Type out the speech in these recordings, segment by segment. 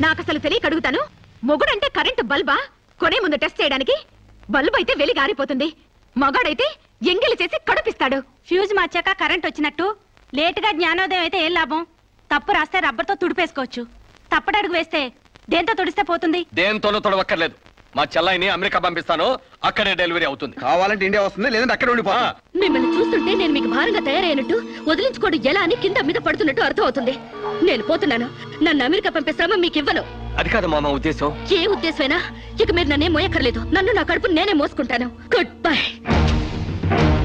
నాకు అసలు తెలియక అడుగుతాను, మొగుడంటే కరెంటు బల్బా? కొనే ముందు టెస్ట్ చేయడానికి? బల్బు అయితే వెలి గారిపోతుంది, మగాడైతే ఎంగిలి చేసి కడుపిస్తాడు. ఫ్యూజ్ మార్చాక కరెంట్ వచ్చినట్టు లేటుగా జ్ఞానోదయం అయితే ఏం లాభం? తప్పు రాస్తే రబ్బర్తో తుడిపేసుకోవచ్చు, తప్పటడుగు వేస్తే దేంతో తుడిస్తే పోతుంది? దేంతోనూ తొడవక్కర్లేదు. మా చెల్లాయిని అమెరికా పంపిస్తాను, అక్కడే డెలివరీ అవుతుంది. కావాలంటే ఇండియా వస్తుంది, లేదంటే అక్కడ ఉండిపో. మిమ్మల్ని చూస్తుంటే నేను మీకు భారంగా తయారైనట్టు, వదిలించుకోవడం ఎలా అని కింద మీద పడుతున్నట్టు అర్థం అవుతుంది. నేను పోతున్నాను. నన్ను అమెరికా పంపే శ్రమ మీకు ఇవ్వను. అది కాదు మా ఉద్దేశం. ఏ ఉద్దేశమైనా ఇక మీరు నన్నే మోయక్కర్లేదు. నన్ను నా కడుపు నేనే మోసుకుంటాను. Good bye.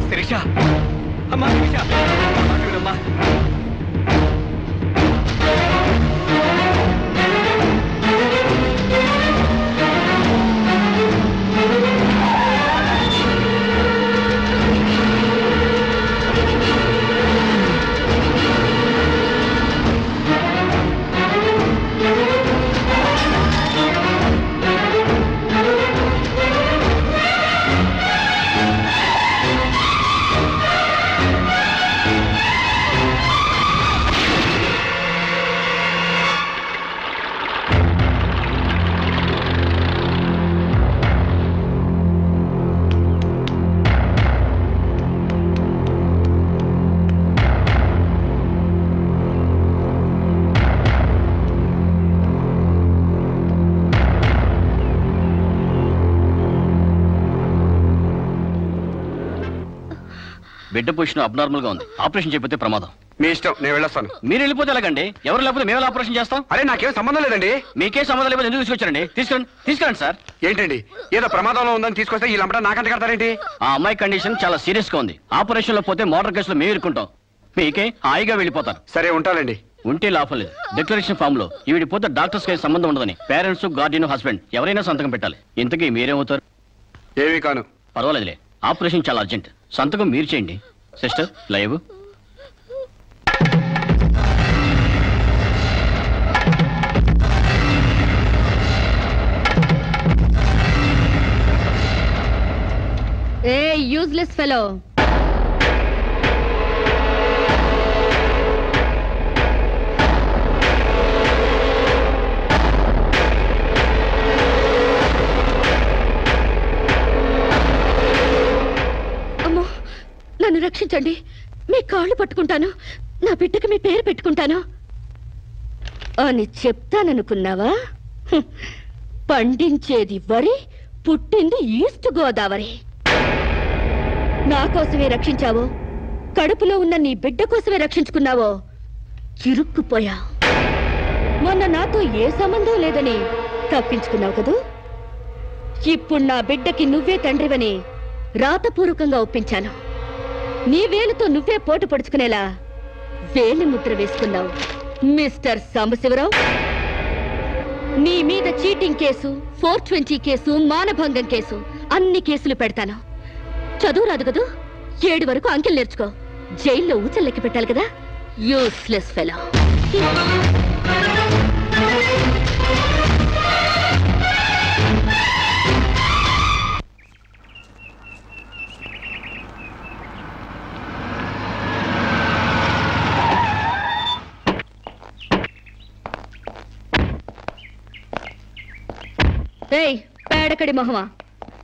శిరీష, అమ్మా శిరీష, అమ్మా. బిడ్డ పొజిషన్ అబ్నార్మల్ గా ఉంది. ఆపరేషన్ చేయకపోతే ప్రమాదం. మీ ఇష్టం, నేను వెళ్ళొస్తాను. మీరు వెళ్ళిపోతే ఎలాగండి? ఎవరు లేకపోతే మేము ఆపరేషన్ చేస్తాం. అరే నాకేం సంబంధం లేదండి. మీకే సంబంధం లేకపోతే ఎందుకు తీసుకొచ్చారండి? తీసుకురండి సార్. ఏంటండి, ఏదో ప్రమాదంలో ఉందని తీసుకొస్తే ఈ లంపట నాకంట కడతారేంటి? ఆ అమ్మాయి కండిషన్ చాలా సీరియస్ గా ఉంది. ఆపరేషన్ లో పోతే మోటార్ కేసులో మేము ఇరుక్కుంటాం. మీకే హాయిగా వెళ్ళిపోతారు. సరే ఉంటానండి. ఉంటే లాభం లేదు. డిక్లరేషన్ ఫామ్ లో ఈవిడి పోతే డాక్టర్స్ కి సంబంధం ఉండదని పేరెంట్స్, గార్డియన్, హస్బెండ్ ఎవరైనా సంతకం పెట్టాలి. ఇంతకీ మీరేమవుతారు? ఏమీ కాను. పర్వాలేదులే, ఆపరేషన్ చాలా అర్జెంట్. సంతకం మీరు చేయండి. Sister live. ఏ యూజ్లెస్ ఫెలో, అమ్మో నన్ను రక్షించండి. మీ కాళ్ళు పట్టుకుంటాను, నా బిడ్డకి మీ పేరు పెట్టుకుంటాను అని చెప్తాననుకున్నావా? పండించేది వరి, పుట్టింది ఈస్ట్ గోదావరి. నా కోసమే రక్షించావో, కడుపులో ఉన్న నీ బిడ్డ కోసమే రక్షించుకున్నావో చిరుక్కుపోయా. మొన్న నాతో ఏ సంబంధం లేదని తప్పించుకున్నావు కదూ. ఇప్పుడు నా బిడ్డకి నువ్వే తండ్రివని రాతపూర్వకంగా ఒప్పించాను. నీ వేలుతో నువ్వే పోటు పొడుచుకునేలా వేలి ముద్ర వేసుకున్నావు మిస్టర్ సాంబశివరావు. నీ మీద చీటింగ్ కేసు, 420 కేసు, మానభంగం కేసు, అన్ని కేసులు పెడతాను. చదువు రాదు కదూ, 7 వరకు అంకెలు నేర్చుకో. జైల్లో ఊచల్లెక్కి పెట్టాలి కదా. Useless fellow. ఏయ్ పేడకడి మొహమా,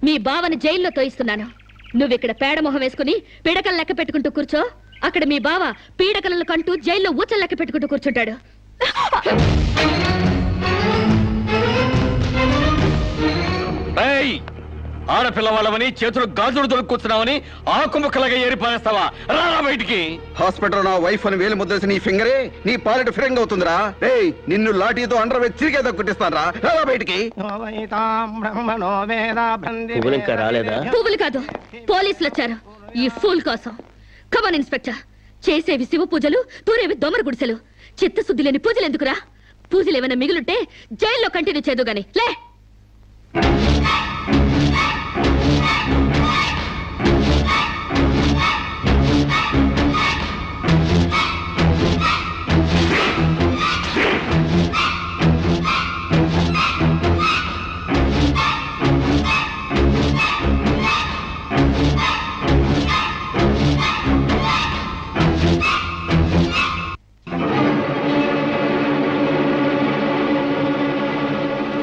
మీ బావని జైల్లో తోయిస్తున్నాను. నువ్విక్కడ పేడ మొహం వేసుకుని పీడకలు లెక్క పెట్టుకుంటూ కూర్చో. అక్కడ మీ బావ పీడకలను కంటూ జైల్లో ఊచలు లెక్క పెట్టుకుంటూ కూర్చుంటాడు. ఆడపిల్లవాళ్ళవని చేతులు గాజులు దొరుకుతున్నావని ఆకు ముక్కలుగా ఏరిపారేస్తావా? రారా బయటికి. హాస్పిటల్ నా వైఫ్ అని వేలు ముద్రేసి నీ ఫింగరే నీ పాలెట్ ఫిరంగ్ అవుతుందిరా. ఏయ్ నిన్ను లాఠీతో అండర్ వేసి తిరిగేదో కుట్టిస్తానరా. రారా బయటికి. పువ్వులు కాదు, పోలీసులు వచ్చారు ఈ ఫూల్ కోసం. Come on inspector. చేసేవి శివ పూజలు, తూరేవి దొమర గుడిసెలు. చిత్తశుద్ధి లేని పూజలు ఎందుకురా? పూజలు ఏమైనా మిగులుంటే జైల్లో కంటిన్యూ చేదు గాని లే.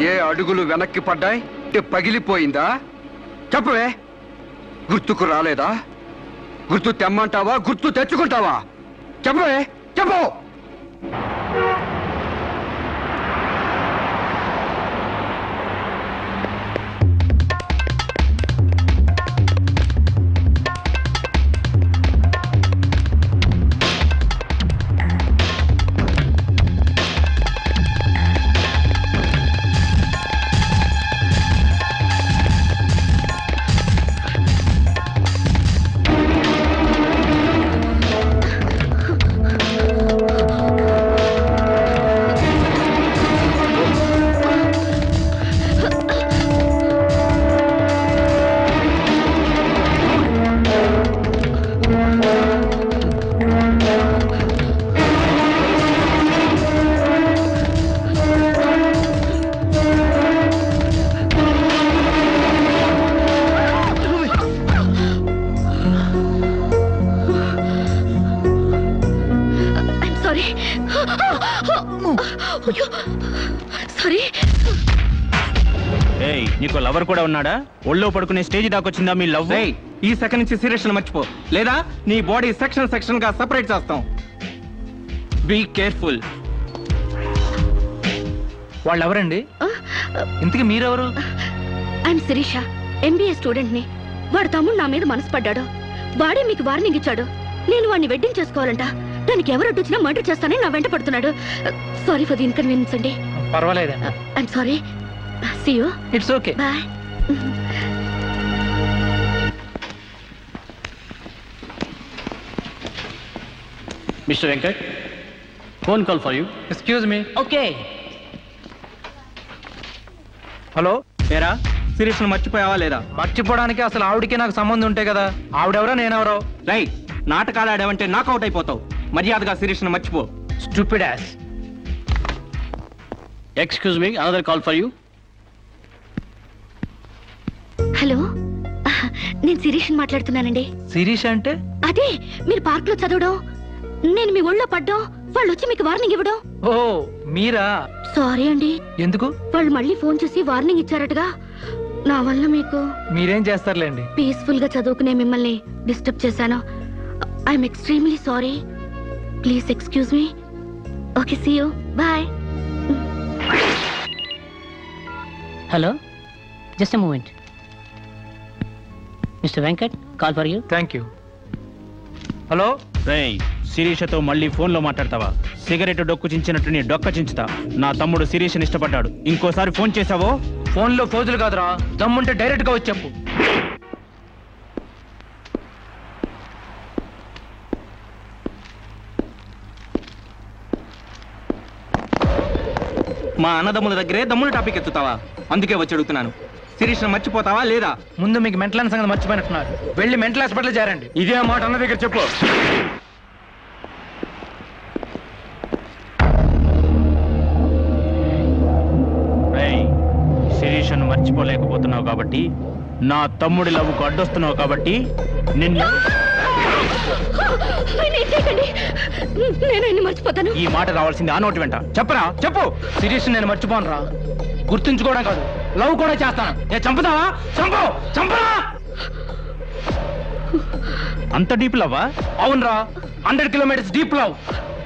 ఏ అడుగులు వెనక్కి పడ్డాయి? పగిలిపోయిందా? చెప్పవే, గుర్తుకు రాలేదా? గుర్తు తెమ్మంటావా, గుర్తు తెచ్చుకుంటావా? చెప్పవే, చెప్పు. నీకు లవర్ కూడా ఉన్నాడా? ఒళ్ళో పడుకునే స్టేజ్ దాకొచ్చిందా మీ లవ్? ఈ సెకండ్ నుంచి సీరియస్ మర్చిపో, లేదా నీ బాడీ సెక్షన్ సెక్షన్ గా సెపరేట్ చేస్తాం. Be careful. వాళ్ళు ఎవరండి? ఇంతకీ మీరెవరు? ఐఎమ్ శిరీష, ఎంబీఏ స్టూడెంట్ ని. వాడు తమ్ముడు నా మీద మనసు పడ్డాడు. వాడే మీకు వార్నింగ్ ఇచ్చాడు. నేను వాడిని వెడ్డింగ్ చేసుకోవాలంట. దానికి ఎవరు అడ్డొచ్చినా మర్డర్ చేస్తానని నా వెంట పడుతున్నాడు. సారీ ఫర్ ది ఇన్కన్వీనియన్స్ అండి. పర్వాలేదండి. I'm sorry. See you. It's okay. Bye. Mr. Venkat, phone call for you. Excuse me. Okay. Hello, ఏరా సీరియస్ మర్చిపోయావా లేదా? మర్చిపోవడానికి అసలు ఆవిడికి నాకు సంబంధం ఉంటే కదా. ఆవిడెవరో నేనెవరో. రైట్, నాటకాలు ఆడావంటే నాకౌట్ అయిపోతావు. మర్యాదగా సీరియస్ మర్చిపో. Stupid ass. Excuse me, another call for you. Hello, నేను శిరీష్ మాట్లాడుతున్నానండి. శిరీష్ అంటే? అదే మీరు పార్క్ లో చదవడం, నేను మీ ఒళ్ళో పడ్డం, వాళ్ళు వచ్చి మీకు వార్నింగ్ ఇవ్వడం. ఓ మీరా? సారీ అండి. ఎందుకు? వాళ్ళు మళ్ళీ ఫోన్ చేసి వార్నింగ్ ఇచ్చారటగా. నా వల్ల మీకు. మీరేం చేస్తారులేండి. పీస్ఫుల్ గా చదువుకునే మిమ్మల్ని డిస్టర్బ్ చేశాను. I'm extremely sorry. Please excuse me. Okay, see you. Bye. Hello, just a moment. Mister Venkat, call for you. Thank you. Hello రేయ్, శిరీషతో మళ్ళీ ఫోన్లో మాట్లాడతావా? సిగరెట్ డొక్కు చించినట్టు నీ డొక్క చించుతా. నా తమ్ముడు శిరీషని ఇష్టపడ్డాడు. ఇంకోసారి ఫోన్ చేసావో ఫోన్లో ఫోజులు కాదురా, దమ్ముంటే డైరెక్ట్ గా వచ్చి చెప్పు. మా అన్నదమ్ముల దగ్గరే దమ్ముల టాపిక్ ఎత్తుతావా? అందుకే వచ్చి అడుగుతున్నాను, శిరీష్ మర్చిపోతావా లేదా? ముందు మీకు మెంటల్ సంగతి మర్చిపోయినట్టున్నారు. వెళ్ళి మెంటల్ హాస్పిటల్ చేరండి. ఇదే మాట అన్న దగ్గర చెప్పు. రేయ్, శిరీషను మర్చిపోలేకపోతున్నావు కాబట్టి, నా తమ్ముడి లవ్కు అడ్డొస్తున్నావు కాబట్టి నిన్ను. నేను మర్చిపోతాను. ఈ మాట రావాల్సింది ఆ నోటి వెంట. చెప్పరా, చెప్పు. శిరీష్ నేను మర్చిపోను రా, గుర్తుంచుకోవడం కాదు, లవ్ కూడా చేస్తాను. ఏ చంపుతావా? చంపు, చంపరా. అంత డీప్ లవ్వా? అవునరా, 100 కిలోమీటర్స్ డీప్ లవ్.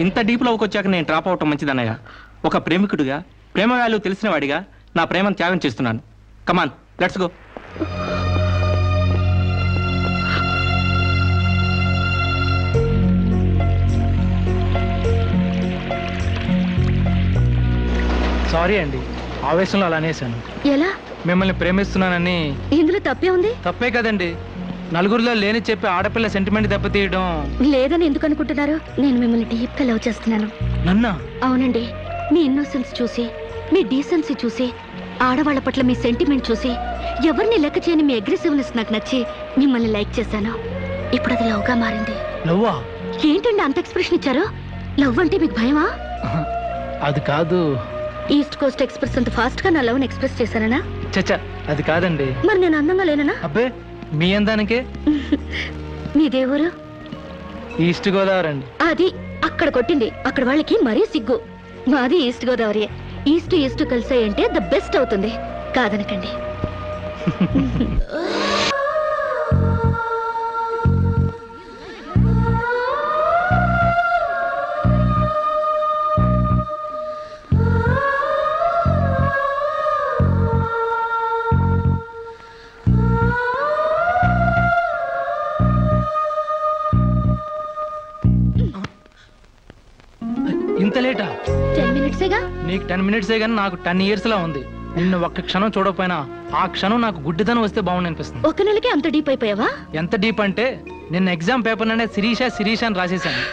ఇంత డీప్ లవ్కి వచ్చాక నేను డ్రాప్ అవటం మంచిదన్నయ్య. ఒక ప్రేమికుడిగా, ప్రేమ వాల్యూ తెలిసిన వాడిగా నా ప్రేమను త్యాగం చేస్తున్నాను. కమాన్, లెట్స్ గో. సారీ అండి, ఆవేశంలో అలా అనేసాను. ఎలా? మిమ్మల్ని ప్రేమిస్తున్నానని. ఇందులో తప్పే ఉంది? తప్పే కదండి. నలుగురిలో లేని చెప్పి ఆడపిల్ల సెంటిమెంట్ దెబ్బతీయడం. లేదని ఎందుకు అనుకుంటున్నారు? నేను మిమ్మల్ని డీప్ గా లవ్ చేస్తున్నాను. నన్నా? అవునండి. మీ ఇన్నోసెన్స్ చూసి, మీ డీసెన్సీ చూసి, ఆడవాళ్ల పట్ల మీ సెంటిమెంట్ చూసి, ఎవరిని లెక్క చేయని మీ అగ్రెసివ్నెస్ నాకు నచ్చి మిమ్మల్ని లైక్ చేశాను. ఇప్పుడు అది లవ్ గా మారింది. లవ్వా? ఏంటండి అంత ఎక్స్ప్రెషన్ ఇచ్చారు? లవ్ అంటే మీకు భయమా? అది కాదు. ఈస్ట్ కోస్ట్ ఎక్స్ప్రెస్ అంత ఫాస్ట్ గా నా లవ్ ఎక్స్ప్రెస్ చేశానా? చచ్చా, అది కాదండి. మరి నేను అందంగా లేనా? అబ్బే, మీ అందానికే. మీ దేవురు? ఈస్ట్ గోదావరి అండి. అది అక్కడ కొట్టింది. అక్కడ వాళ్ళకి మరీ సిగ్గు. మాది ఈస్ట్ గోదావరి. ఈస్ట్ కలిసాయంటే ద బెస్ట్ అవుతుంది, కాదనకండి. ఇంత లేటా? 10 minutesేగా. నీకు 10 minutesే కానీ నాకు 10 years లా ఉంది. నిన్ను ఒక్క క్షణం చూడకపోయినా ఆ క్షణం నాకు గుడ్డిదనం వస్తే బాగుంది అనిపిస్తుంది. ఒక నెలకి అంత డీప్ అయిపోయావా? ఎంత డీప్ అంటే నిన్న ఎగ్జామ్ పేపర్ అనే శిరీష అని రాసేసాను.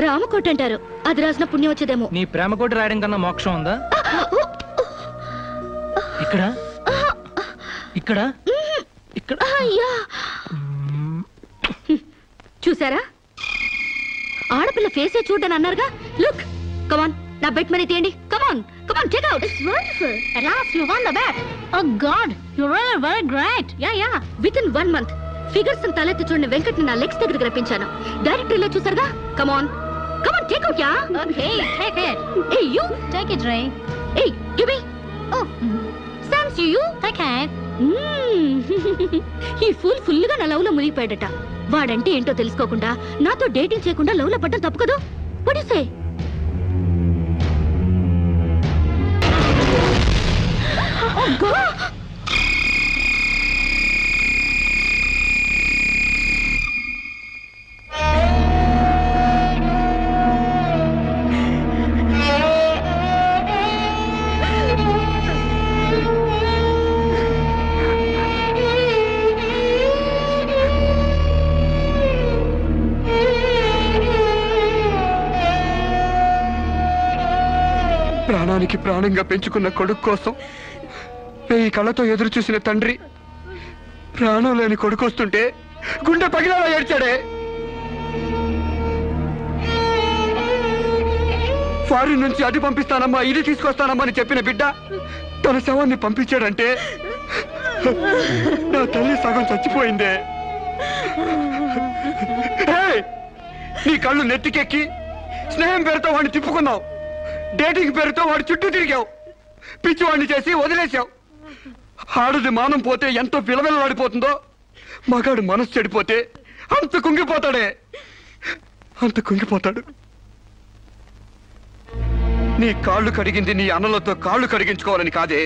రామకోట అంటారు, అది రాసిన పుణ్యం వచ్చేదేమో. నీ ప్రేమ కోటి రాయడం కన్నా మోక్షం ఉందా? ఇక్కడ ఇక్కడ ఇక్కడ అయ్యా, చూసారా? ఆడపిల్ల ఫేసే చూడని అన్నారుగా. లుక్, కమాన్, నా బెట్ మనీ తీయండి. Come on come on, check out. It's wonderful. At last you won the bet. Oh God, you're really very great. Yeah. Within 1 month figures తలెత్తి చూడని వెంకట్ని నా లెగ్స్ దగ్గరికి రప్పించాను. డైరెక్టరీలో చూసారుగా. Come on take out. Yeah okay, take it. Hey, you take it, Ray. Hey, give me. Oh, Sam's you take it. ఈ full గా నా love లో మునిగిపోయాడట. వాడంటే ఏంటో తెలుసుకోకుండా నాతో డేటింగ్ చేయకుండా లవ్ లో పడ్డం తప్పు కదా. What do you say? Oh God! ప్రాణానికి ప్రాణంగా పెంచుకున్న కొడుకు కోసం 1000 కళ్ళతో ఎదురు చూసిన తండ్రి ప్రాణం లేని కొడుకు వస్తుంటే గుండె పగిలేలా ఏడ్చాడే. ఫారిన్ నుంచి అది పంపిస్తానమ్మా ఇది తీసుకొస్తానమ్మా అని చెప్పిన బిడ్డ తన శవాన్ని పంపించాడంటే నా తల్లి సగం చచ్చిపోయిందే. నీ కళ్ళు నెత్తికెక్కి స్నేహం పేరుతో వాడిని తిప్పుకున్నావు, డేటింగ్ పేరుతో వాడి చుట్టూ తిరిగావు, పిచ్చివాడిని చేసి వదిలేశావు. ఆడది మానం పోతే ఎంతో విలవిలలాడిపోతుందో మగాడు మనసు చెడిపోతే అంత కుంగిపోతాడు. నీ కాళ్ళు కడిగింది నీ అన్నలతో కాళ్ళు కడిగించుకోవాలని కాదే,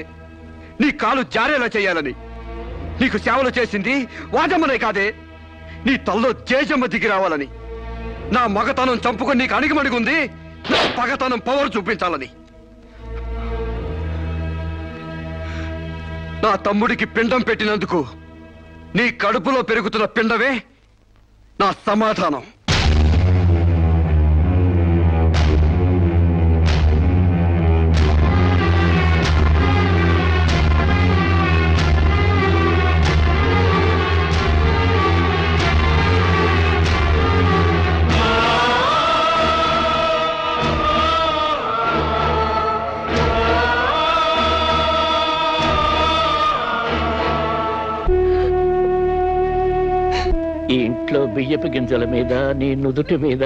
నీ కాళ్ళు జారేలా చేయాలని. నీకు సేవలు చేసింది వాజమ్మనే కాదే, నీ తల్లో జేజమ్మ దిగి రావాలని. నా మగతనం చంపుకొని నీకు అణిగిమణిగుంది నా పగతనం పవర్ చూపించాలని. నా తమ్ముడికి పిండం పెట్టినందుకు నీ కడుపులో పెరుగుతున్న పిండమే నా సమాధానం. ఈ ఇంట్లో బియ్యపు గింజల మీద నీ నుదుటి మీద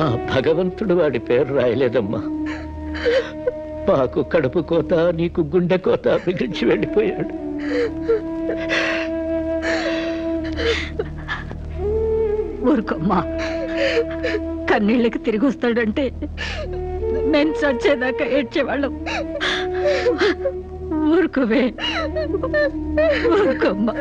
ఆ భగవంతుడు వాడి పేరు రాయలేదమ్మా. మాకు కడుపు కోత నీకు గుండె కోత మిగిల్చి వెళ్ళిపోయాడు. ఊరుకోమ్మా, కన్నీళ్ళకి తిరిగి వస్తాడంటే నేను చచ్చేదాకా ఏడ్చేవాళ్ళం. ఊరుకోవే, ఊరుకోమ్మా.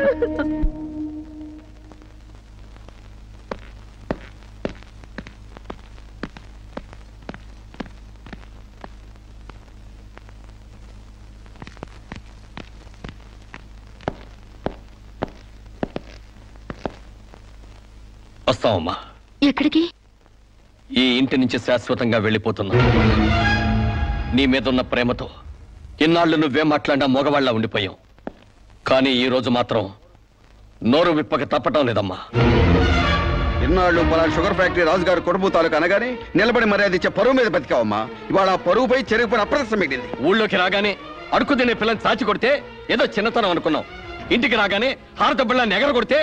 వస్తామమ్మా. ఎక్కడికి? ఈ ఇంటి నుంచి శాశ్వతంగా వెళ్ళిపోతున్నా. నీ మీదున్న ప్రేమతో ఇన్నాళ్ళు నువ్వే మాట్లాడినా మగవాళ్ళ ఉండిపోయావు. కానీ ఈ రోజు మాత్రం నోరు విప్పక తప్పటం లేదమ్మా. ఇన్నాళ్ళు మన షుగర్ ఫ్యాక్టరీ రాజుగారు కొడుపు తాలూకు అనగానే నిలబడి మర్యాద ఇచ్చే పరువు మీద బతికావమ్మా. ఇవాళ ఆ పరువుపై చెరుగుపై అప్రదర్శనం మిగిలింది. ఊళ్ళోకి రాగానే అడుగు తినే పిల్లని చాచి కొడితే ఏదో చిన్నతనం అనుకున్నావు. ఇంటికి రాగానే హారత బిళ్ళని ఎగర కొడితే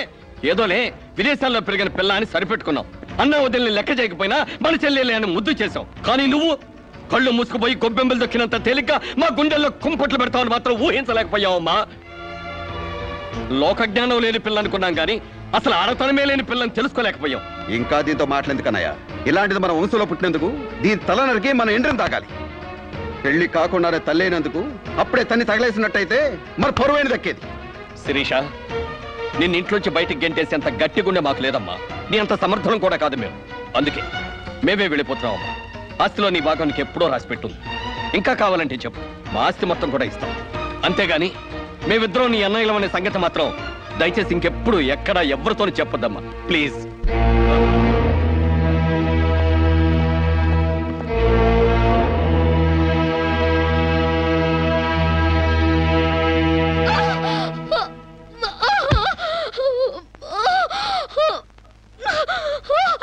ఏదోలే విదేశాల్లో పెరిగిన పిల్ల అని సరిపెట్టుకున్నావు. అన్న వదిలిని లెక్క చేయకపోయినా మన చెల్లెలే అని ముద్దు చేశావు. కానీ నువ్వు కళ్ళు మూసుకుపోయి గొబ్బెంబలు దొక్కినంత తేలిగ్గా మా గుండెల్లో కుంపట్లు పెడతామని మాత్రం ఊహించలేకపోయావమ్మా. లోక జ్ఞానం లేని పిల్లనుకున్నాం గాని అసలు ఆడతనమే లేని పిల్లని తెలుసుకోలేకపోయాం. ఇంకా దీంతో మాట్లాడేందుకన్నయ్య, ఇలాంటిది మన వంశంలో పుట్టినందుకు దీని తల నరికి మన ఎండ్రం తాగాలి. పెళ్లి కాకుండానే తల్లైనందుకు అప్పుడే తన్ని తగలేసినట్టయితే మరి పరువైన దక్కేది. శిరీష, నిన్న ఇంట్లోంచి బయటికి గెంటేసేంత గట్టి గుండె మాకు లేదమ్మా. నీ అంత సమర్థనం కూడా కాదు మేము. అందుకే మేమే వెళ్ళిపోతున్నామమ్మా. ఆస్తిలో నీ భాగం నీకు ఎప్పుడో రాసిపెట్టుంది. ఇంకా కావాలంటే చెప్పు, మా ఆస్తి మొత్తం కూడా ఇస్తాం. అంతేగాని మేమిద్దరం నీ అన్నయ్యలం అనే సంగతి మాత్రం దయచేసి ఇంకెప్పుడు ఎక్కడా ఎవరితో చెప్పొద్దమ్మా, ప్లీజ్.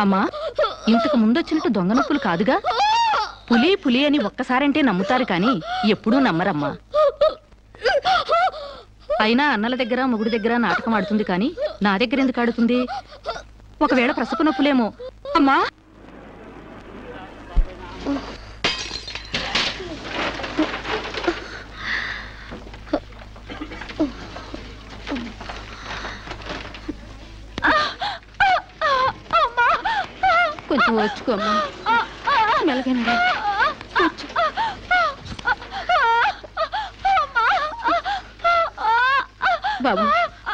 అమ్మా, ఇంతకు ముందొచ్చినట్టు దొంగ నొప్పులు కాదుగా? పులి పులి అని ఒక్కసారంటే నమ్ముతారు కానీ ఎప్పుడూ నమ్మరమ్మా. అయినా అన్నల దగ్గర మొగుడి దగ్గర నాటకం ఆడుతుంది కానీ నా దగ్గర ఎందుకు ఆడుతుంది? ఒకవేళ ప్రసవ నొప్పులేమో. అమ్మా, కొంచెం వచ్చుకోమ్మా. మెలగనరా బాబు,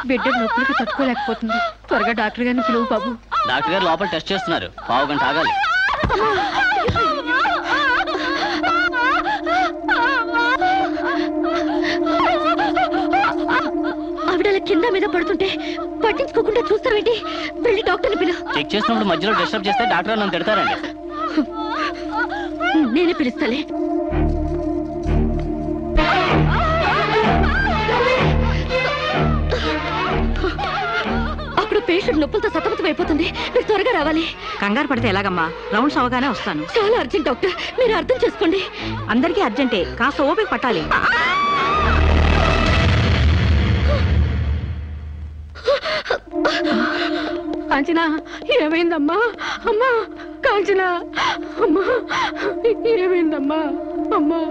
బిడ్డ నొప్పులకి తట్టుకోలేకపోతుంది. త్వరగా డాక్టర్ గారిని పిలువు బాబు. డాక్టర్ గారు లోపల టెస్ట్ చేస్తున్నారు. పావు గంట ఆగాలి. ఆవిడ కింద మీద పడుతుంటే పట్టించుకోకుండా చూస్తావేంటి? వెళ్ళి డాక్టర్ని పిలు. చెక్ చేసినప్పుడు మధ్యలో డిస్టర్బ్ చేస్తే డాక్టర్ నన్ను తిడతారండి. నేనే పిలుస్తాలే. అప్పుడు పేషెంట్ నొప్పులతో సతమతం అయిపోతుంది. మీరు త్వరగా రావాలి. కంగారు పడితే ఎలాగమ్మా? రౌండ్స్ అవగానే వస్తాను. చాలా అర్జెంట్ డాక్టర్, మీరు అర్థం చేసుకోండి. అందరికీ అర్జెంటే, కాస్త ఓపిక పట్టాలి. కాంచనా, ఏమైందమ్మా? అమ్మా కాంచనా, అమ్మా ఏమైందమ్మా? అమ్మా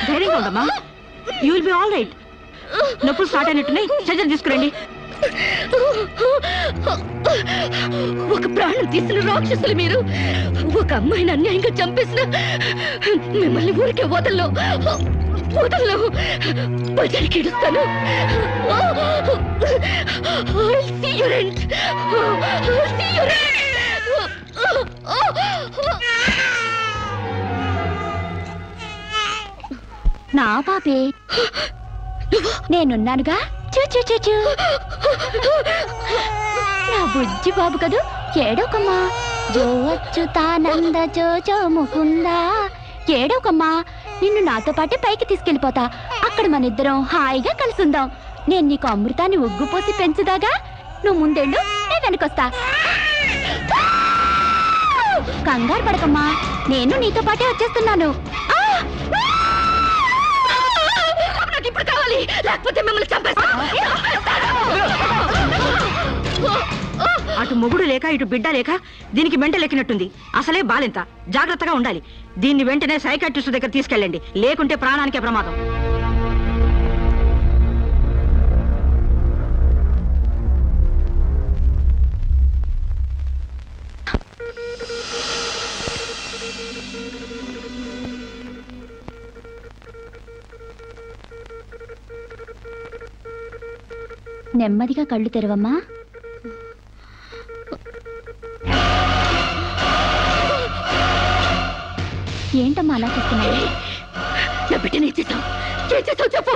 ధైర్యంగా ఉండమ్మా. You will be all right. నొప్పులు స్టార్ట్ అయినట్టున్నాయి, సర్జరీ తీసుకురండి. ఒక ప్రాణం తీసిన రాక్షసులు మీరు. ఒక అమ్మాయిని అన్యాయంగా చంపేసిన మిమ్మల్ని ఊరికే వదల్లో బజారికి ఇడుస్తాను. నా పాపే, నేనున్నానుగా. చూ నా బుజ్జి బాబు కదూ, ఏడోకమ్మా. జో అచ్యుతానంద జో జో ముకుందా. ఏడోకమ్మా, నిన్ను నాతో పాటే పైకి తీసుకెళ్ళిపోతా. అక్కడ మన ఇద్దరం హాయిగా కలుసుందాం. నేను నీకు అమృతాన్ని ఉగ్గుపోసి పెంచుదాగా. నువ్వు ముందెళ్ళు, నేను వెనకొస్తా. కంగారు పడకమ్మా, నేను నీతో పాటే వచ్చేస్తున్నాను. ఇప్పుడు కావాలి, లేకపోతే మిమ్మల్ని చంపేస్తాను. అటు మొగుడు లేక ఇటు బిడ్డ లేక దీనికి మెంటలెక్కినట్టుంది. అసలే బాలింత, జాగ్రత్తగా ఉండాలి. దీన్ని వెంటనే సైకాట్రిస్ట్ దగ్గర తీసుకెళ్ళండి, లేకుంటే ప్రాణానికే ప్రమాదం. నెమ్మదిగా కళ్ళు తెరవమ్మా. ఏంటమ్మా అలా చేస్తున్నావు? నా బిడ్డని చేసావు చెప్పు.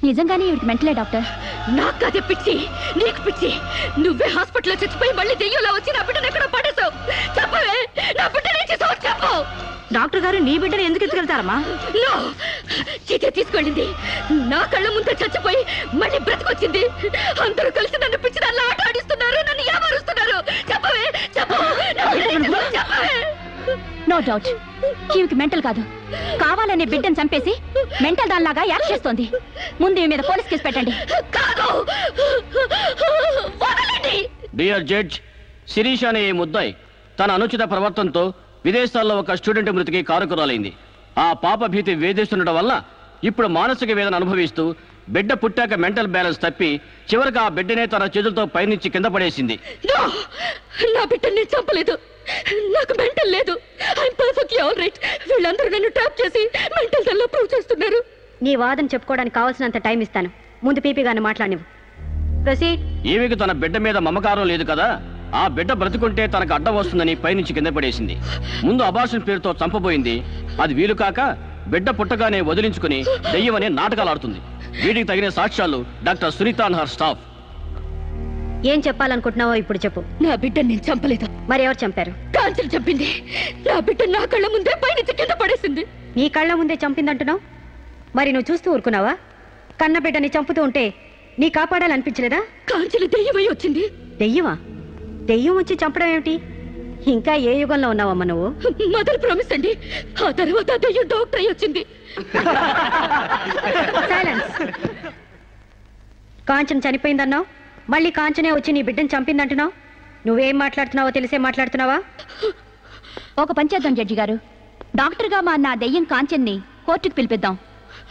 నిజంగానే ఇవిడికి మెంటలే డాక్టర్. నాకు అదే పిచ్చి, నీకు పిచ్చి. నువ్వే హాస్పిటల్లో చచ్చిపోయి మళ్ళీ దెయ్యంలా వచ్చి నా బిడ్డను ఎక్కడ పడేసావు. చెప్పవే, నా బిడ్డని చేసావు చెప్పు. డాక్టర్ గారు నీ బిడ్డను ఎందుకు ఎత్తుకెళ్తారమ్మా? చీతే తీసుకెళ్ళింది. నా కళ్ళ ముందు చచ్చిపోయి మళ్ళీ బ్రతికొచ్చింది. అందరూ కలిసి నన్ను పిచ్చి నన్ను ఆట ఆడిస్తున్నారు, నన్ను ఏమారుస్తున్నారు. చెప్పవే చెప్పు. నో డౌట్, ఈమెకి మెంటల్ కాదు, కావాలనే బిడ్డను చంపేసి మెంటల్ దానిలాగా యాక్ట్ చేస్తోంది. ముందు ఈమె మీద పోలీస్ కేసు పెట్టండి. డియర్ జడ్జ్, శిరీష అనే ఈ ముద్దాయి తన అనుచిత ప్రవర్తనతో విదేశాల్లో ఒక స్టూడెంట్ మృతికి కారకురాలైంది. ఆ పాప భీతి వేధిస్తుండటం వల్ల ఇప్పుడు మానసిక వేదన అనుభవిస్తూ బిడ్డ పుట్టాక మెంటల్ బ్యాలెన్స్ తప్పి చివరికి ఆ బిడ్డనే తన చేతులతో పైనుంచి కింద పడేసింది. నా బిడ్డని నేను చంపలేదు, నాకు మెంటల్ లేదు. I'm perfectly all right. వీళ్ళందరూ నన్ను ట్రాప్ చేసి మెంటల్ దానిలో ప్రూవ్ చేస్తున్నారు. నీ వాదన చెప్పుకోవడానికి కావాల్సినంత టైం ఇస్తాను. ముందు పీపీ గారిని మాట్లాడినవు. ప్రొసీడ్. ఈమెకు తన బిడ్డ మీద మమకారం లేదు కదా, ఆ బిడ్డ బ్రతుకుంటే తనకు అడ్డం వస్తుందని పైనుంచి కింద పడేసింది. ముందు అబార్షన్ పేరుతో చంపబోయింది. అది వీలు కాక బిడ్డ పుట్టగానే వదిలించుకుని దెయ్యమనే నాటకాలు ఆడుతుంది. వీటికి తగిన సాక్ష్యాలు doctor Sunitha and her staff. ఏం చెప్పాలనుకుంటున్నావో ఇప్పుడు చెప్పు. నా బిడ్డని నేను చంపలేదు. మరి ఎవరు చంపారు? కాంచన చంపింది. నా బిడ్డ నా కళ్ళ ముందే పైనుంచి కింద పడేసింది. నీ కళ్ళ ముందే చంపిందంటున్నావు, మరి నువ్వు చూస్తూ ఊరుకున్నావా? కన్న బిడ్డని చంపుతూ ఉంటే నీ కాపాడాలనిపించలేదా? కాంచన దెయ్యమై వచ్చింది. దెయ్యమా? దెయ్యం వచ్చి చంపడం ఏమిటి? ఇంకా ఏ యుగంలో ఉన్నావమ్మా నువ్వు? మదర్ ప్రామిస్ అండి. ఆ తర్వాత దెయ్యం డాక్టర్ అయి వచ్చింది. సైలెన్స్. కాంచన చనిపోయిందన్నావు, మళ్ళీ కాంచనే వచ్చి నీ బిడ్డను చంపిందంటున్నావు. నువ్వేం మాట్లాడుతున్నావో తెలిసే మాట్లాడుతున్నావా? ఒక పంచేద్దాం జడ్జి గారు, డాక్టర్గా మా నా దెయ్యం కాంచన్ని కోర్టుకు పిలిపిద్దాం.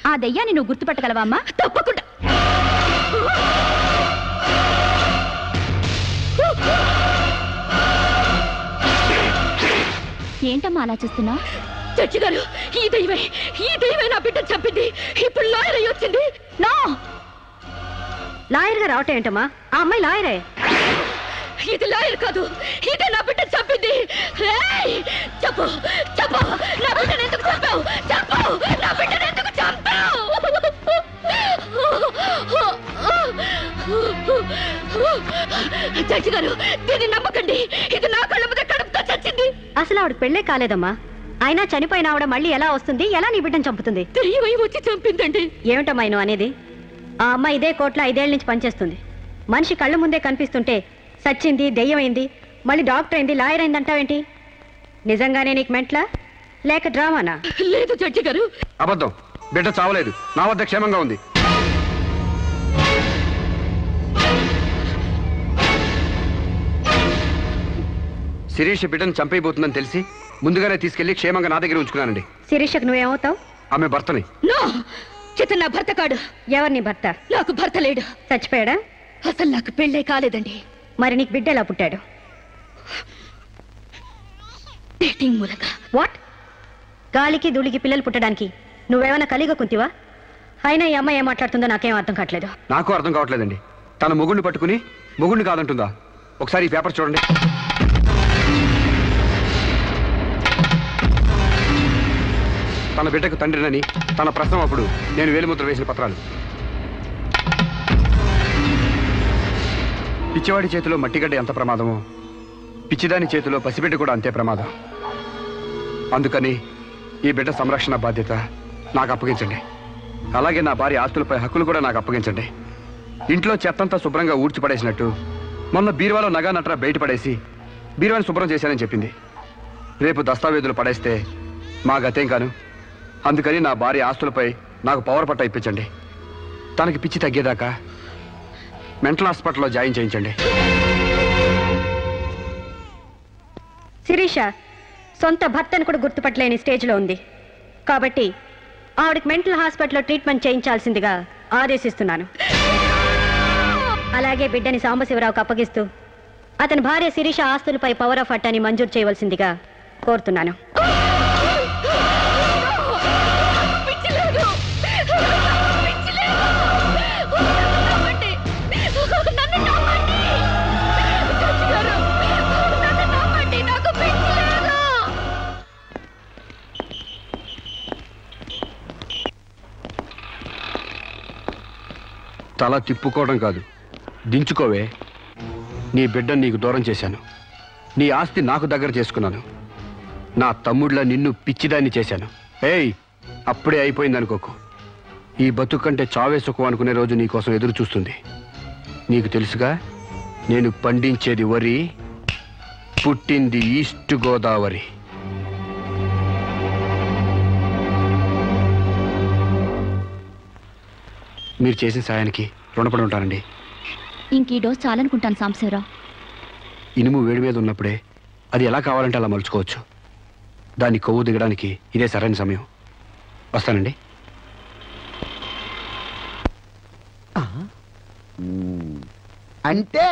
ఆ దెయ్యాన్ని నువ్వు గుర్తుపట్టగలవా అమ్మా? తప్పకుండా. ఏంటమ్మా అలా చూస్తున్నావు? జడ్జి గారు, ఈ దైవే నా బిడ్డను చంపింది. ఇప్పుడు లాయర్ అయి వచ్చింది. నో, లాయర్ గా రావటం ఏంటమ్మా? ఆ అమ్మాయి లాయరే. ఇది లాయర్ కాదు, ఇదే నా బిడ్డను చంపింది. చెప్పు చెప్పు, నా బిడ్డను ఎందుకు చంపావు? చెప్పు, నా బిడ్డను ఎందుకు చంపావు? జడ్జి గారు, దీన్ని నమ్మకండి. ఇది నా కళ్ళ మీద కడుపుతో చచ్చింది. అసలు ఆవిడ పెళ్ళే కాలేదమ్మా. అయినా చనిపోయిన ఆవిడ మళ్ళీ ఎలా వస్తుంది? ఎలా నీ బిడ్డను చంపుతుంది? దెయ్యమై వచ్చి చంపిందండి. ఏమిటమ్మా నువ్వు అనేది? ఆ అమ్మాయి ఇదే కోర్టులో 5 ఏళ్ల నుంచి పనిచేస్తుంది. మనిషి కళ్ళ ముందే కనిపిస్తుంటే సచ్చింది, దెయ్యమైంది, మళ్ళీ డాక్టర్ అయింది, లాయర్ అయింది అంటావేంటి? నిజంగానే నీకు మెంట్లా లేక డ్రామానా? లేదు జడ్జి గారు, అబద్ధం. బిడ్డ చావలేదు, నా వద్ద క్షేమంగా ఉంది. శిరీష బిడ్డను చంపైపోతుందని తెలిసి ముందుగానే తీసుకెళ్లి క్షేమంగా నా దగ్గర ఉంచుకున్నానండి. శిరీషకు నువ్వేమవుతావు? ఆమె భర్తని. నో, చిత్త నా భర్త కాడు. ఎవరు నీ భర్త? నాకు భర్త లేడు. చచ్చిపోయాడా? అసలు నాకు పెళ్ళే కాలేదండి. మరి నీకు బిడ్డ ఎలా పుట్టాడు? డేటింగ్ మూలంగా. వాట్? గాలికి ధూళికి పిల్లలు పుట్టడానికి నువ్వేమైనా కలిగ కుంతివా? అయినా ఈ అమ్మాయి ఏం మాట్లాడుతుందో నాకేం అర్థం కావట్లేదు. నాకు అర్థం కావట్లేదండి. తన మొగుడిని పట్టుకుని మొగుడిని కాదంటుందా? ఒకసారి ఈ పేపర్ చూడండి. తన బిడ్డకు తండ్రినని తన ప్రశ్న అప్పుడు నేను వేలిముద్ర వేసిన పత్రాలు. పిచ్చివాడి చేతిలో మట్టిగడ్డ ఎంత ప్రమాదమో పిచ్చిదాని చేతిలో పసిబిడ్డ కూడా అంతే ప్రమాదం. అందుకని ఈ బిడ్డ సంరక్షణ బాధ్యత నాకు అప్పగించండి. అలాగే నా భార్య ఆస్తులపై హక్కులు కూడా నాకు అప్పగించండి. ఇంట్లో చెత్తంతా శుభ్రంగా ఊడ్చిపడేసినట్టు మొన్న బీరువాలో నగా నట్రా బయటపడేసి బీరువాని శుభ్రం చేశానని చెప్పింది. రేపు దస్తావేజులు పడేస్తే మా గతేం కాను. అందుకని నా భార్య ఆస్తులపై నాకు పవర్ పట్ట ఇప్పించండి. తనకి పిచ్చి తగ్గేదాకా మెంటల్ హాస్పిటల్లో జాయిన్ చేయించండి. శిరీష సొంత భర్తను కూడా గుర్తుపట్టలేని స్టేజ్లో ఉంది. కాబట్టి ఆవిడకి మెంటల్ హాస్పిటల్లో ట్రీట్మెంట్ చేయించాల్సిందిగా ఆదేశిస్తున్నాను. అలాగే బిడ్డని సాంబశివరావుకు అప్పగిస్తూ అతని భార్య శిరీష ఆస్తులపై పవర్ ఆఫ్ అట్టాని మంజూరు చేయవలసిందిగా కోరుతున్నాను. తల తిప్పుకోవడం కాదు, దించుకోవే. నీ బిడ్డను నీకు దూరం చేశాను. నీ ఆస్తి నాకు దగ్గర చేసుకున్నాను. నా తమ్ముడిలా నిన్ను పిచ్చిదాన్ని చేశాను. ఏయ్, అప్పుడే అయిపోయిందనుకోకు. ఈ బతుకు కంటే చావే సుఖం అనుకునే రోజు నీకోసం ఎదురు చూస్తుంది. నీకు తెలుసుగా, నేను పండించేది వరి, పుట్టింది ఈస్ట్ గోదావరి. మీరు చేసిన సాయానికి రుణపడి ఉంటానండి. ఇంక ఈ డోస్ చాలనుకుంటాను సాంబశివరావు. ఇనుము వేడి మీద ఉన్నప్పుడే అది ఎలా కావాలంటే అలా మలుచుకోవచ్చు. దాన్ని కొవ్వు దిగడానికి ఇదే సరైన సమయం. వస్తానండి. అంటే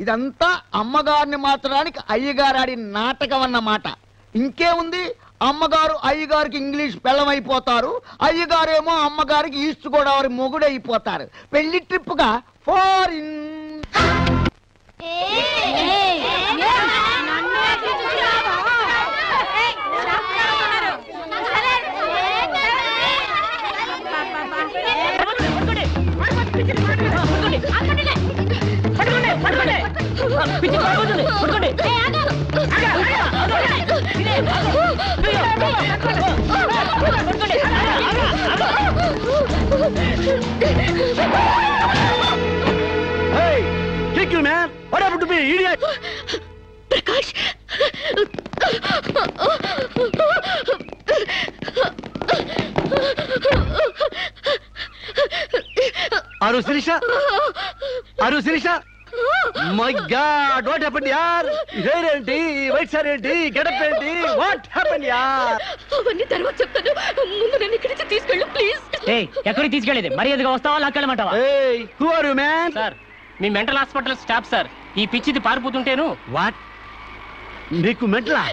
ఇదంతా అమ్మగారిని మార్చడానికి అయ్యగారు ఆడి నాటకం అన్నమాట. ఇంకేముంది, అమ్మగారు అయ్యగారికి ఇంగ్లీష్ పెళ్ళమైపోతారు, అయ్యగారేమో అమ్మగారికి ఈస్ట్ గోదావరి మొగుడైపోతారు. పెళ్లి ట్రిప్గా foreign. Hey, kick you, man! What happened to me, idiot? Prakash! Aru Sirisha? Aru Sirisha? My God, what happened, yaar? Hair enti, white hair enti, get up enti, what happened, yaar? అవన్నీ తర్వాత చెప్తాను. ముందు నన్ను ఇక్కడి నుంచి తీసుకెళ్ళు please. ఏయ్, ఎక్కడికి తీసుకెళ్ళేది? మర్యాదగా వస్తావా లాక్కెళ్ళమంటావా? Hey, who are you, man? Sir, me mental hospital staff sir. ఈ పిచ్చిది పారిపోతుంటేను. What? నీకు మెంటలా?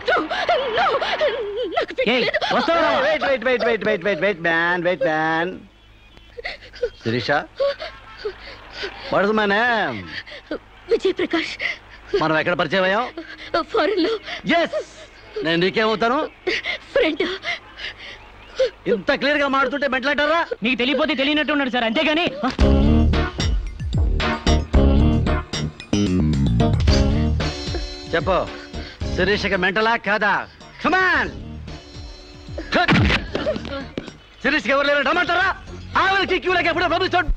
ఏయ్, వస్తావా? Wait, man. Sirisha? What is my name? Vijay Prakash. మనం ఎక్కడ పరిచయం అయ్యాం? ఫారెన్ లో. ఎస్, నేను నీకేమవుతాను? ఫ్రెండ్. ఇంత క్లియర్ గా మాడుతుంటే మెంటలంటారా? మీకు తెలియపోతే తెలియనట్టు ఉన్నాడు సార్, అంతేగాని. చెప్పు, శిరీషకి మెంటలా కాదా? కమాన్. శిరీష్కి ఎవరు లేరు రమ్మంటారా? ఆవిడకి క్యూలకి ఎప్పుడో పంపిస్తాడు.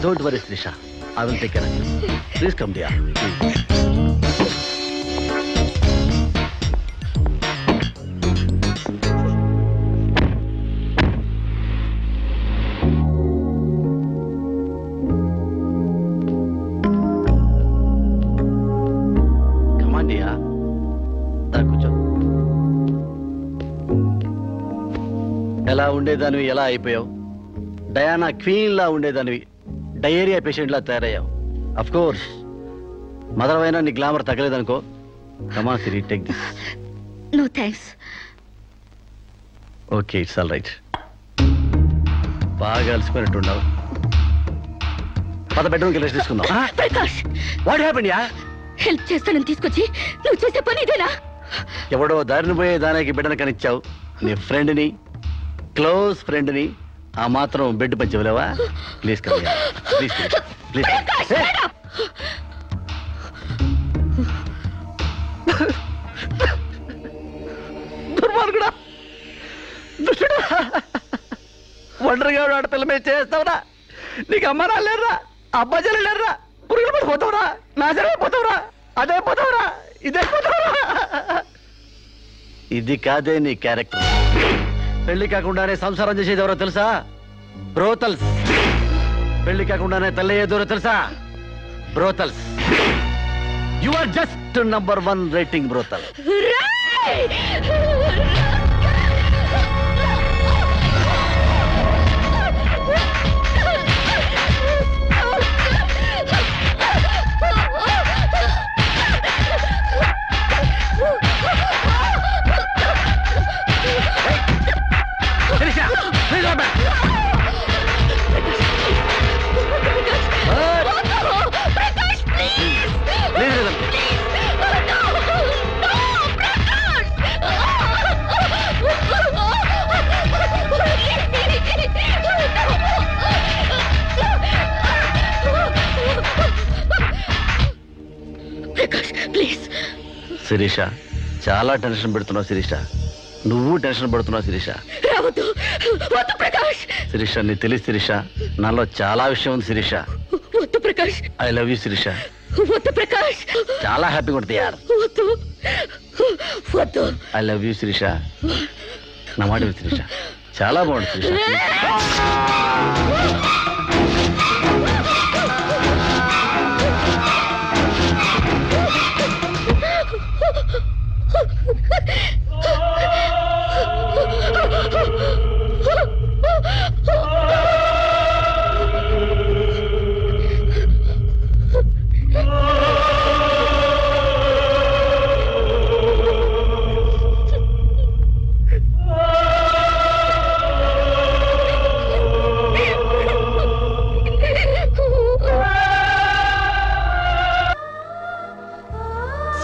Don't worry, Sirisha. I will take care of you. Please come, dear. Come on, dear. దా కూర్చో. ఎలా ఉండేదానివి ఎలా అయిపోయావు? డయానా క్వీన్ లా ఉండేదానివి డయేరియా పేషెంట్ లా తయారయ్యావు. అఫ్ కోర్స్ మదర్ అయినా నీ గ్లామర్ తగ్గలేదనుకో. Come on Siri, take this. No thanks. Okay, it's all right. బాగా అలసిపోయినట్టున్నావు. పద బెడ్రూమ్కి రెస్ట్ తీసుకుందాం. ప్రకాష్, వాట్ హ్యాపెండ్ యా? హెల్ప్ చేస్తానని తీసుకొచ్చి నువ్వు చేసే పని ఇదేనా? ఎవడో దారిని పోయే దానికి బిడ్డను కనిచ్చావు. నీ ఫ్రెండ్ని, క్లోజ్ ఫ్రెండ్ని ఆ మాత్రం బెడ్ పంచి ఇవ్వలేవా? Please come here. ప్లీజ్. దుర్మార్గుడా, దుష్టుడా, ఒంటరిగా ఆడపిల్ల మీద చేస్తావురా? నీకు అమ్మ రాలేరా, అబ్బా జల్లేరా, పురుగులు పడిపోతావురా, నాశనమైపోతావురా, అదైపోతావురా, ఇదైపోతావురా. ఇది కాదే నీ క్యారెక్టర్. పెళ్లి కాకుండానే సంసారం చేసేది ఎవరో తెలుసా? బ్రోతల్స్. పెళ్లి కాకుండానే తల్లయ్యేది ఎవరో తెలుసా? Brothels. You are just number 1 rating brothel. Sirisha, చాలా టెన్షన్ పెడుతున్నావు శిరీష. నువ్వు టెన్షన్ పడుతున్నావు శిరీష. శిరీష, నీ తెలియదు శిరీష, నాలో చాలా విషయం ఉంది Sirisha. I love you Sirisha. చాలా హ్యాపీగా ఉంటుంది యార్. I love you Sirisha. నా మాట విను శిరీష, చాలా బాగుంది శిరీష.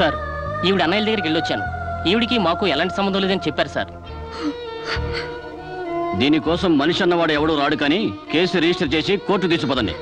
సార్, ఈవిడ అన్నయ్య దగ్గరికి వెళ్ళొచ్చాను. ఈవిడికి మాకు ఎలాంటి సంబంధం లేదని చెప్పారు సార్. దీనికోసం మనిషి అన్నవాడు ఎవడూ రాడు, కానీ కేసు రిజిస్టర్ చేసి కోర్టు తీసుకుపోదండి.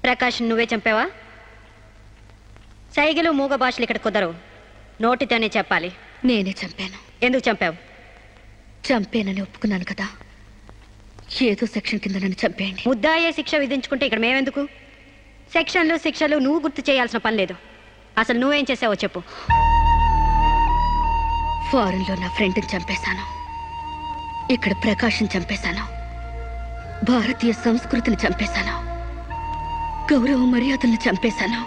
ప్రకాష్ నువ్వే చంపావా? సైగలు మూగ భాషలు ఇక్కడ కుదరవు, నోటితోనే చెప్పాలి. నేనే చంపాను. ఎందుకు చంపావు? చంపేనని ఒప్పుకున్నాను కదా, ఏదో సెక్షన్ కింద నన్ను చంపేయండి. ముద్దాయే శిక్ష విధించుకుంటే ఇక్కడ మేమెందుకు? సెక్షన్లు శిక్షలు నువ్వు గుర్తు చేయాల్సిన పని లేదు. అసలు నువ్వేం చేసావో చెప్పు. ఫారెన్లో నా ఫ్రెండ్ని చంపేశాను, ఇక్కడ ప్రకాశం చంపేశాను, భారతీయ సంస్కృతిని చంపేశాను, గౌరవ మర్యాదలను చంపేశాను,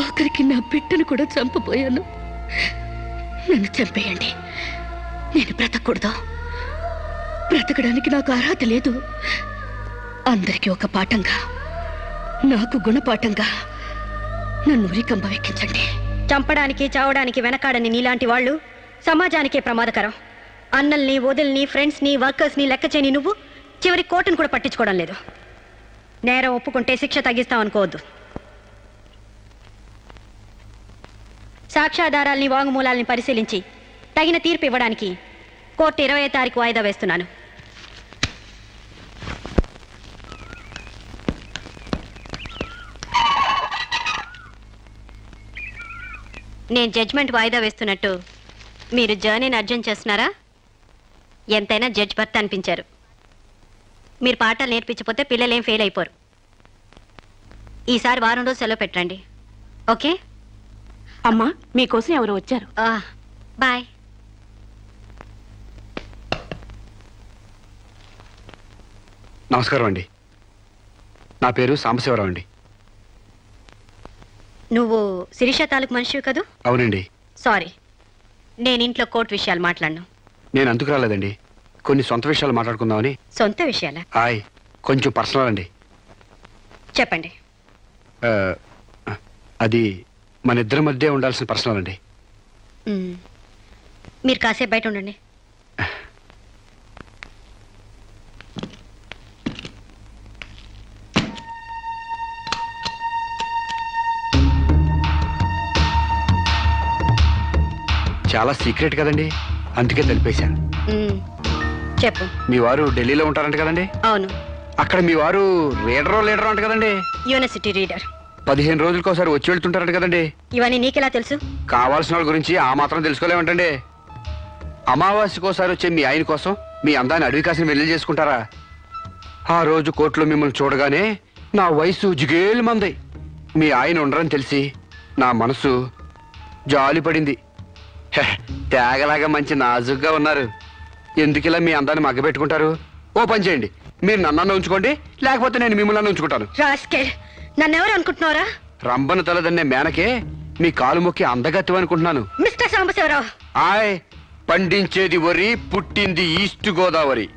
ఆఖరికి నా బిడ్డను కూడా చంపబోయాను. నన్ను చంపేయండి, నేను బ్రతకూడదు. బ్రతకడానికి నాకు అర్హత లేదు. అందరికీ ఒక పాఠంగా, నాకు గుణపాఠంగా నన్ను ఉరికంబ ఎక్కించండి. చంపడానికి చావడానికి వెనకాడని నీలాంటి వాళ్ళు సమాజానికే ప్రమాదకరం. అన్నల్ని, వదిల్ని, ఫ్రెండ్స్ని, వర్కర్స్ని లెక్క చేయని నువ్వు చివరి కోర్టును కూడా పట్టించుకోవడం లేదు. నేరం ఒప్పుకుంటే శిక్ష తగ్గిస్తామనుకోవద్దు. సాక్ష్యాధారాల్ని, వాంగ్మూలాల్ని పరిశీలించి తగిన తీర్పు ఇవ్వడానికి కోర్టు 20వ తారీఖు వాయిదా వేస్తున్నాను. నేను జడ్జ్మెంట్ వాయిదా వేస్తున్నట్టు మీరు జర్నీని అర్జెంట్ చేస్తున్నారా? ఎంతైనా జడ్జ్ భర్త అనిపించారు. మీరు పాఠాలు నేర్పించకపోతే పిల్లలేం ఫెయిల్ అయిపోరు. ఈసారి వారం రోజు సెలవు పెట్టండి, ఓకే? అమ్మా, మీకోసం ఎవరు వచ్చారు. బాయ్. నమస్కారం అండి, నా పేరు సాంబశివరావు అండి. నువ్వు శిరీష తాలూకు మనిషివి కదూ? అవునండి. సారీ, నేను ఇంట్లో కోర్టు విషయాలు మాట్లాడను. నేను అందుకు రాలేదండి, కొన్ని సొంత విషయాలు మాట్లాడుకుందామని. సొంత విషయాలా? హాయ్, కొంచెం పర్సనల్ అండి. చెప్పండి. అది మన ఇద్దరి మధ్య ఉండాల్సిన పర్సనల్ అండి. మీరు కాసేపు బయట ఉండండి. చాలా సీక్రెట్ కదండి, అందుకే తెలిపేశాను. చెప్పు. మీ వారు ఢిల్లీలో ఉంటారంట కదండి? అవును. అక్కడ మీ వారు లీడరో అంట కదండి? University reader. 15 రోజులకోసారి వచ్చి వెళ్తుంటారట కదండి. ఇవన్నీ నీకెలా తెలుసు? కావాల్సిన వాళ్ళ గురించి ఆ మాత్రం తెలుసుకోలేమంటండి. అమావాస్యకోసారి వచ్చే మీ ఆయన కోసం మీ అందాన్ని అడవి కాసిన వెళ్ళి చేసుకుంటారా? ఆ రోజు కోర్టులో మిమ్మల్ని చూడగానే నా వయసు జిగేలు మంది. మీ ఆయన ఉండరని తెలిసి నా మనసు జాలి పడింది. తేగలాగా మంచి నాజుగ్గా ఉన్నారు. ఎందుకిలా మీ అందాన్ని మగ్గబెట్టుకుంటారు? ఓ పని చేయండి, మీరు నన్ను ఉంచుకోండి, లేకపోతే నేను మిమ్మల్ని ఉంచుకుంటాను. నన్నెవరు అనుకుంటున్నారా? రంబను తలదన్నే మేనకే మీ కాలు మొక్కి అందగత్తం అనుకుంటున్నాను. మిస్టర్ సాంబశివరావు, ఆయ్ పండించేది వరి, పుట్టింది ఈస్ట్ గోదావరి.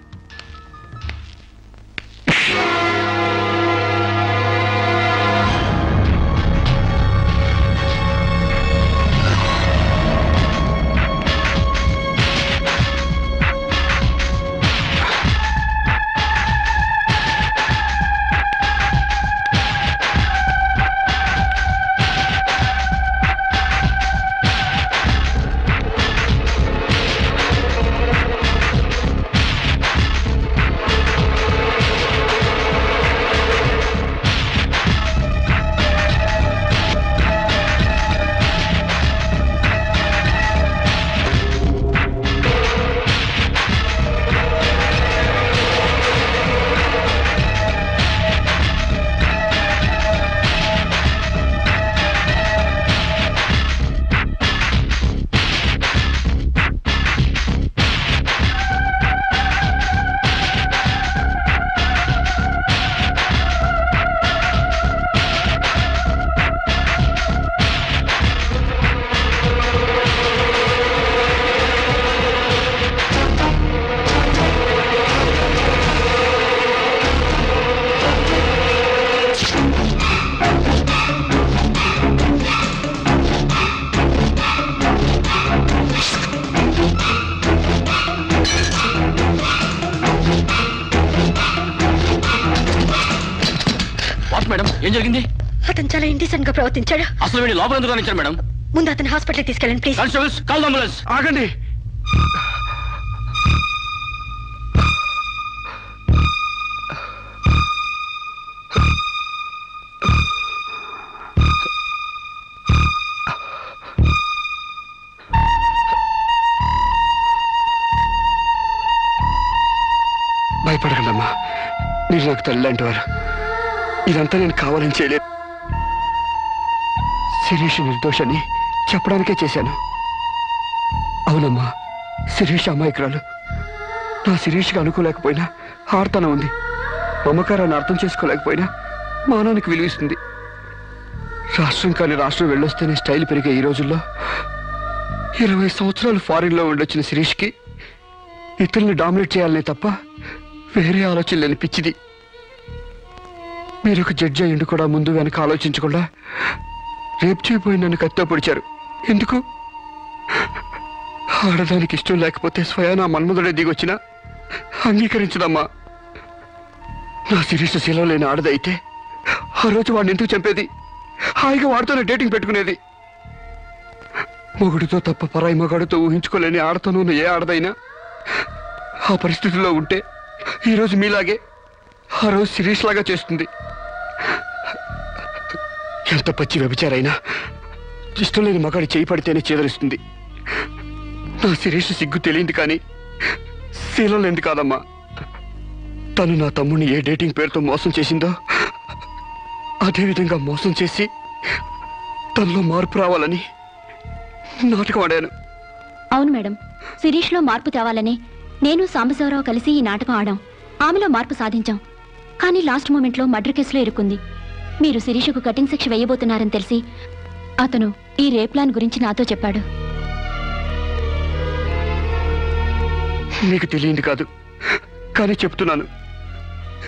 మేడం ఏం జరిగింది? అతను చాలా ఇండిసెంట్ గా ప్రవర్తించాడు. అసలు వీడి లోపల ఎందుకు రానిచ్చారు మేడం? ముందు అతను హాస్పిటల్ తీసుకెళ్ళండి ప్లీజ్. Constables call ambulance. ఆగండి. భయపడకండమ్మా, మీరు నాకు తల్లి లాంటి వారు. ఇదంతా నేను కావాలని చేయలేదు. శిరీష్ నిర్దోషాన్ని చెప్పడానికే చేశాను. అవునమ్మా, శిరీష్ అమాయకురాలు. నా శిరీష్కి అనుకోలేకపోయినా ఆర్తన ఉంది. మమకారాన్ని అర్థం చేసుకోలేకపోయినా మానవునికి విలువిస్తుంది. రాష్ట్రం కాని రాష్ట్రం వెళ్ళొస్తేనే స్టైల్ పెరిగే ఈ రోజుల్లో 20 సంవత్సరాలు ఫారిన్లో ఉండొచ్చిన శిరీష్కి ఇతరుల్ని డామినేట్ చేయాలనే తప్ప వేరే ఆలోచన లేని పిచ్చిది. మీరు ఒక జడ్జి అయ్యిండు కూడా ముందు వెనక ఆలోచించకుండా రేపు చేయబోయి నన్ను కత్తితో పొడిచారు. ఎందుకు? ఆడదానికి ఇష్టం లేకపోతే స్వయానా మన్మధుడే దిగొచ్చినా అంగీకరించదమ్మా. నా శిరీష్ శీలం లేని ఆడదైతే ఆ రోజు వాడిని ఎందుకు చంపేది? హాయిగా వాడితోనే డేటింగ్ పెట్టుకునేది. మొగుడితో తప్ప పరాయి మగాడితో ఊహించుకోలేని ఆడతోనూ ఏ ఆడదైనా ఆ పరిస్థితుల్లో ఉంటే ఈరోజు మీలాగే ఆ రోజు శిరీష్ లాగా చేస్తుంది. ఎంత పచ్చి వ్యభిచారైనా ఇష్టం లేని మగాడి చేయి పడితేనే చేదరిస్తుంది. నా శిరీష్ సిగ్గు తెలియంది కానీ శీలం లేనిది కాదమ్మా. తను నా తమ్ముడిని ఏ డేటింగ్ పేరుతో మోసం చేసిందో అదేవిధంగా మోసం చేసి తనలో మార్పు రావాలని నాటకం ఆడాను. అవును మేడం, శిరీష్లో మార్పు తేవాలని నేను సాంబశివరావు కలిసి ఈ నాటకం ఆడాం. ఆమెలో మార్పు సాధించాం. కానీ లాస్ట్ మూమెంట్లో మర్డర్ కేసులో ఇరుక్కుంది. మీరు శిరీషకు కఠిన శిక్ష వేయబోతున్నారని తెలిసి అతను ఈ రేప్ ప్లాన్ గురించి నాతో చెప్పాడు. మీకు తెలియంది కాదు కానీ చెప్తున్నాను.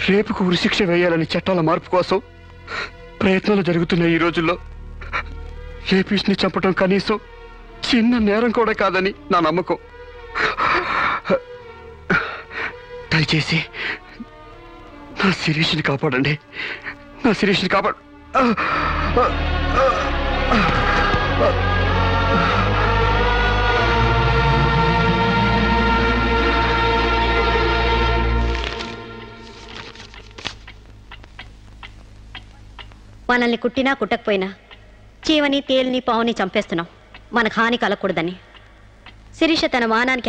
రేపుకు ఉరిశిక్ష వేయాలని చట్టాల మార్పు కోసం ప్రయత్నాలు జరుగుతున్న ఈ రోజుల్లో రేపిస్ట్ని చంపటం కనీసం చిన్న నేరం కూడా కాదని నా నమ్మకం. దయచేసి నా శిరీష్ని కాపాడండి. నా శిరీష్ని కాపాడు. మనల్ని కుట్టినా కుట్టకపోయినా చీవని తేలిని పావుని చంపేస్తున్నాం మనకు హాని కలగకూడదని శిరీష తన మానానికి